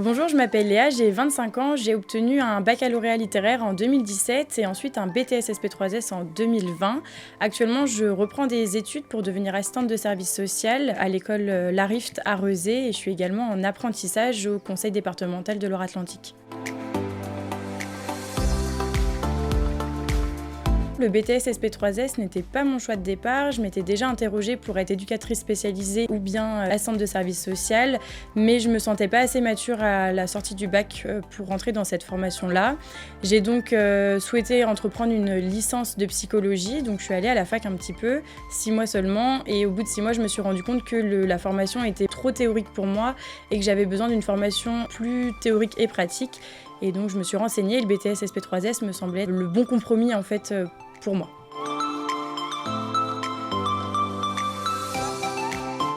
Bonjour, je m'appelle Léa, j'ai 25 ans, j'ai obtenu un baccalauréat littéraire en 2017 et ensuite un BTS SP3S en 2020. Actuellement, je reprends des études pour devenir assistante de service social à l'école Larift à Rezé et je suis également en apprentissage au conseil départemental de Loire-Atlantique. Le BTS SP3S n'était pas mon choix de départ, je m'étais déjà interrogée pour être éducatrice spécialisée ou bien assistante de service social, mais je me sentais pas assez mature à la sortie du bac pour rentrer dans cette formation-là. J'ai donc souhaité entreprendre une licence de psychologie, donc je suis allée à la fac un petit peu, 6 mois seulement, et au bout de 6 mois, je me suis rendu compte que la formation était trop théorique pour moi et que j'avais besoin d'une formation plus théorique et pratique. Et donc je me suis renseignée, le BTS SP3S me semblait le bon compromis en fait pour moi.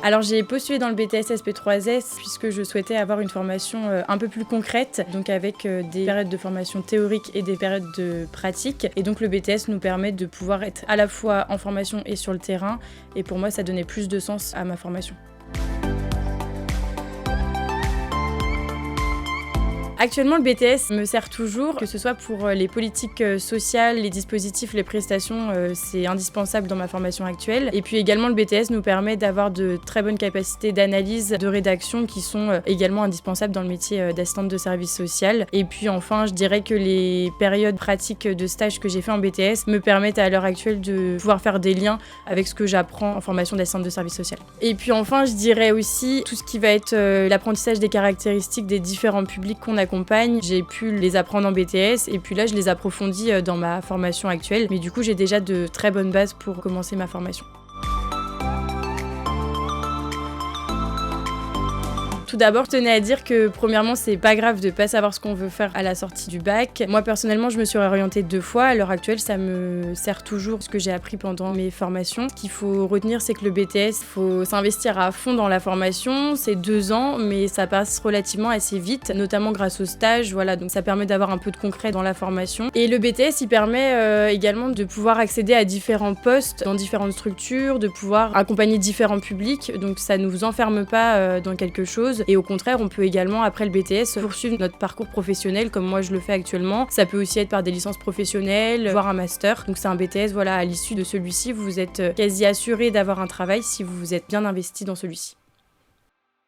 Alors j'ai postulé dans le BTS SP3S puisque je souhaitais avoir une formation un peu plus concrète, donc avec des périodes de formation théorique et des périodes de pratique. Et donc le BTS nous permet de pouvoir être à la fois en formation et sur le terrain. Et pour moi, ça donnait plus de sens à ma formation. Actuellement, le BTS me sert toujours, que ce soit pour les politiques sociales, les dispositifs, les prestations, c'est indispensable dans ma formation actuelle. Et puis également, le BTS nous permet d'avoir de très bonnes capacités d'analyse, de rédaction qui sont également indispensables dans le métier d'assistante de service social. Et puis enfin, je dirais que les périodes pratiques de stage que j'ai fait en BTS me permettent à l'heure actuelle de pouvoir faire des liens avec ce que j'apprends en formation d'assistante de service social. Et puis enfin, je dirais aussi tout ce qui va être l'apprentissage des caractéristiques des différents publics qu'on accompagne. J'ai pu les apprendre en BTS et puis là je les approfondis dans ma formation actuelle, mais du coup j'ai déjà de très bonnes bases pour commencer ma formation. Tout d'abord, je tenais à dire que premièrement, c'est pas grave de pas savoir ce qu'on veut faire à la sortie du bac. Moi, personnellement, je me suis réorientée 2 fois. À l'heure actuelle, ça me sert toujours ce que j'ai appris pendant mes formations. Ce qu'il faut retenir, c'est que le BTS, faut s'investir à fond dans la formation. C'est 2 ans, mais ça passe relativement assez vite, notamment grâce au stage. Voilà, donc ça permet d'avoir un peu de concret dans la formation. Et le BTS, il permet également de pouvoir accéder à différents postes dans différentes structures, de pouvoir accompagner différents publics. Donc ça ne vous enferme pas dans quelque chose. Et au contraire, on peut également, après le BTS, poursuivre notre parcours professionnel comme moi je le fais actuellement. Ça peut aussi être par des licences professionnelles, voire un master. Donc c'est un BTS, voilà, à l'issue de celui-ci, vous êtes quasi assuré d'avoir un travail si vous vous êtes bien investi dans celui-ci.